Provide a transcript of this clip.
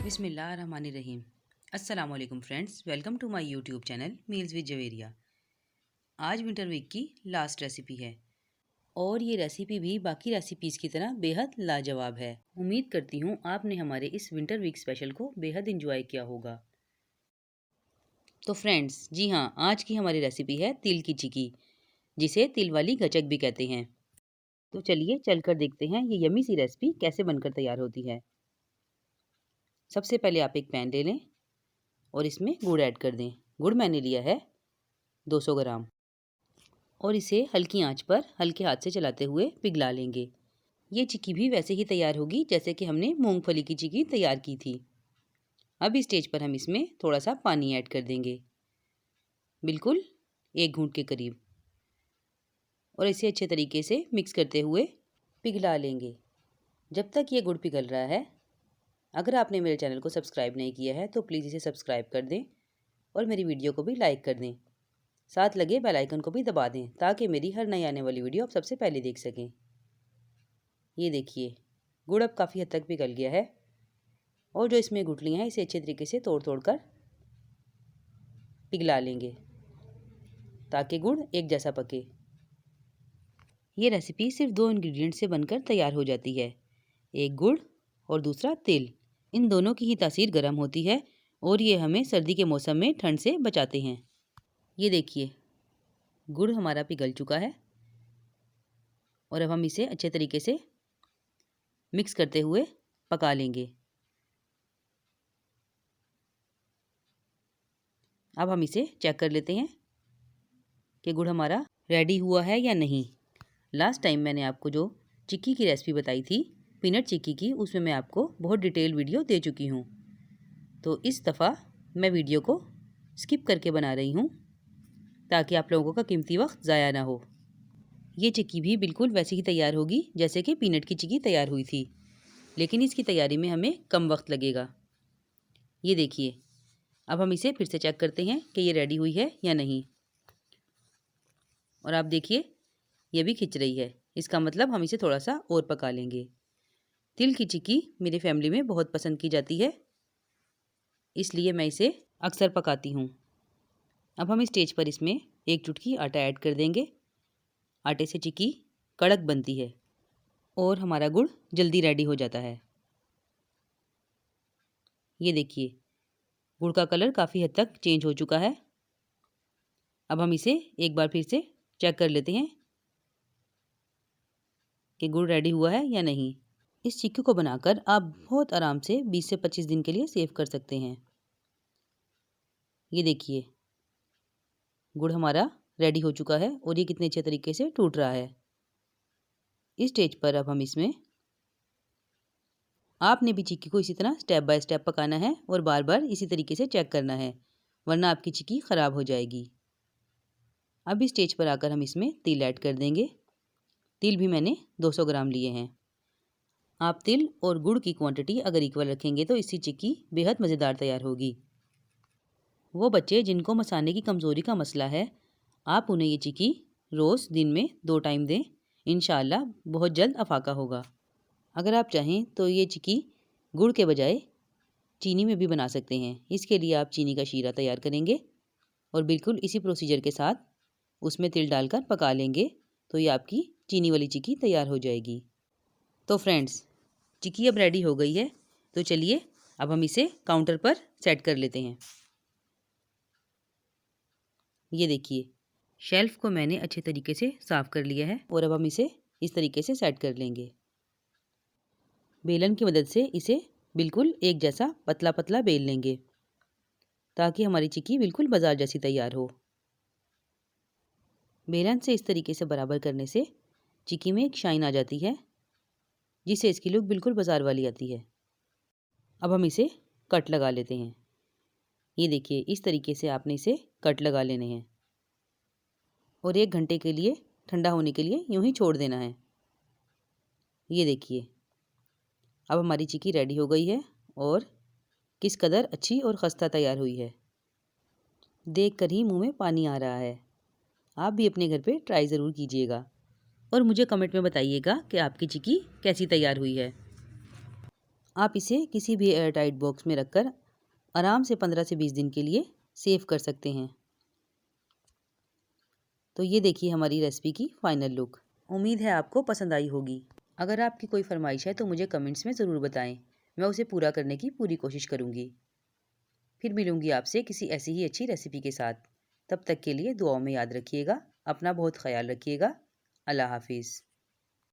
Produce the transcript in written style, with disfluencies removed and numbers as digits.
बिस्मिल्लाहिर्रहमानिर्रहीम। अस्सलाम वालेकुम friends, welcome to my YouTube channel meals with Javeria. आज विंटर वीक की लास्ट रेसिपी है और ये रेसिपी भी बाकी रेसिपीज़ की तरह बेहद लाजवाब है। उम्मीद करती हूँ आपने हमारे इस विंटर वीक स्पेशल को बेहद इंजॉय किया होगा। तो फ्रेंड्स, जी हाँ, आज की हमारी रेसिपी है तिल की चिक्की, जिसे तिल वाली गचक भी कहते हैं। तो चलिए चलकर देखते हैं ये यम्मी सी रेसिपी कैसे बनकर तैयार होती है। सबसे पहले आप एक पैन ले लें और इसमें गुड़ ऐड कर दें। गुड़ मैंने लिया है 200 ग्राम और इसे हल्की आंच पर हल्के हाथ से चलाते हुए पिघला लेंगे। ये चिक्की भी वैसे ही तैयार होगी जैसे कि हमने मूंगफली की चिक्की तैयार की थी। अब इस स्टेज पर हम इसमें थोड़ा सा पानी ऐड कर देंगे, बिल्कुल 1 घूंट के करीब, और इसे अच्छे तरीके से मिक्स करते हुए पिघला लेंगे जब तक ये गुड़ पिघल रहा है। अगर आपने मेरे चैनल को सब्सक्राइब नहीं किया है तो प्लीज़ इसे सब्सक्राइब कर दें और मेरी वीडियो को भी लाइक कर दें। साथ लगे बेल आइकन को भी दबा दें ताकि मेरी हर नई आने वाली वीडियो आप सबसे पहले देख सकें। ये देखिए, गुड़ अब काफ़ी हद तक पिघल गया है और जो इसमें गुठलियाँ हैं इसे अच्छे तरीके से तोड़ तोड़ कर पिघला लेंगे ताकि गुड़ एक जैसा पके। ये रेसिपी सिर्फ 2 इंग्रेडिएंट से बनकर तैयार हो जाती है, एक गुड़ और दूसरा तिल। इन दोनों की ही तासीर गर्म होती है और ये हमें सर्दी के मौसम में ठंड से बचाते हैं। ये देखिए, गुड़ हमारा पिघल चुका है और अब हम इसे अच्छे तरीके से मिक्स करते हुए पका लेंगे। अब हम इसे चेक कर लेते हैं कि गुड़ हमारा रेडी हुआ है या नहीं। लास्ट टाइम मैंने आपको जो चिक्की की रेसिपी बताई थी, पीनट चिक्की की, उसमें मैं आपको बहुत डिटेल वीडियो दे चुकी हूँ। तो इस दफ़ा मैं वीडियो को स्किप करके बना रही हूँ ताकि आप लोगों का कीमती वक्त ज़ाया ना हो। ये चिक्की भी बिल्कुल वैसे ही तैयार होगी जैसे कि पीनट की चिक्की तैयार हुई थी, लेकिन इसकी तैयारी में हमें कम वक्त लगेगा। ये देखिए, अब हम इसे फिर से चेक करते हैं कि ये रेडी हुई है या नहीं। और आप देखिए, ये भी खिंच रही है, इसका मतलब हम इसे थोड़ा सा और पका लेंगे। तिल की चिक्की मेरी फैमिली में बहुत पसंद की जाती है, इसलिए मैं इसे अक्सर पकाती हूँ। अब हम इस स्टेज पर इसमें 1 चुटकी आटा ऐड कर देंगे। आटे से चिक्की कड़क बनती है और हमारा गुड़ जल्दी रेडी हो जाता है। ये देखिए, गुड़ का कलर काफ़ी हद तक चेंज हो चुका है। अब हम इसे एक बार फिर से चेक कर लेते हैं कि गुड़ रेडी हुआ है या नहीं। इस चिक्की को बनाकर आप बहुत आराम से 20 से 25 दिन के लिए सेव कर सकते हैं। ये देखिए, गुड़ हमारा रेडी हो चुका है और ये कितने अच्छे तरीके से टूट रहा है। इस स्टेज पर अब हम इसमें, आपने भी चिक्की को इसी तरह स्टेप बाय स्टेप पकाना है और बार बार इसी तरीके से चेक करना है, वरना आपकी चिक्की ख़राब हो जाएगी। अब इस स्टेज पर आकर हम इसमें तिल ऐड कर देंगे। तिल भी मैंने 200 ग्राम लिए हैं। आप तिल और गुड़ की क्वांटिटी अगर इक्वल रखेंगे तो इसकी चिक्की बेहद मज़ेदार तैयार होगी। वो बच्चे जिनको मसाने की कमज़ोरी का मसला है, आप उन्हें ये चिक्की रोज़ दिन में 2 टाइम दें, इंशाअल्लाह बहुत जल्द अफाका होगा। अगर आप चाहें तो ये चिक्की गुड़ के बजाय चीनी में भी बना सकते हैं। इसके लिए आप चीनी का शीरा तैयार करेंगे और बिल्कुल इसी प्रोसीजर के साथ उसमें तिल डालकर पका लेंगे तो ये आपकी चीनी वाली चिक्की तैयार हो जाएगी। तो फ्रेंड्स, चिक्की अब रेडी हो गई है, तो चलिए अब हम इसे काउंटर पर सेट कर लेते हैं। ये देखिए, शेल्फ़ को मैंने अच्छे तरीके से साफ़ कर लिया है और अब हम इसे इस तरीके से सेट कर लेंगे। बेलन की मदद से इसे बिल्कुल एक जैसा पतला पतला बेल लेंगे ताकि हमारी चिक्की बिल्कुल बाज़ार जैसी तैयार हो। बेलन से इस तरीके से बराबर करने से चिक्की में एक शाइन आ जाती है, जिससे इसकी लुक बिल्कुल बाज़ार वाली आती है। अब हम इसे कट लगा लेते हैं। ये देखिए, इस तरीके से आपने इसे कट लगा लेने हैं और 1 घंटे के लिए ठंडा होने के लिए यूं ही छोड़ देना है। ये देखिए, अब हमारी चिक्की रेडी हो गई है और किस कदर अच्छी और खस्ता तैयार हुई है। देखकर ही मुंह में पानी आ रहा है। आप भी अपने घर पे ट्राई ज़रूर कीजिएगा और मुझे कमेंट में बताइएगा कि आपकी चिक्की कैसी तैयार हुई है। आप इसे किसी भी एयर टाइट बॉक्स में रखकर आराम से 15 से 20 दिन के लिए सेव कर सकते हैं। तो ये देखिए हमारी रेसिपी की फ़ाइनल लुक। उम्मीद है आपको पसंद आई होगी। अगर आपकी कोई फरमाइश है तो मुझे कमेंट्स में ज़रूर बताएं, मैं उसे पूरा करने की पूरी कोशिश करूँगी। फिर मिलूँगी आपसे किसी ऐसी ही अच्छी रेसिपी के साथ। तब तक के लिए दुआओं में याद रखिएगा, अपना बहुत ख़याल रखिएगा। अल्लाह हाफ़िज़।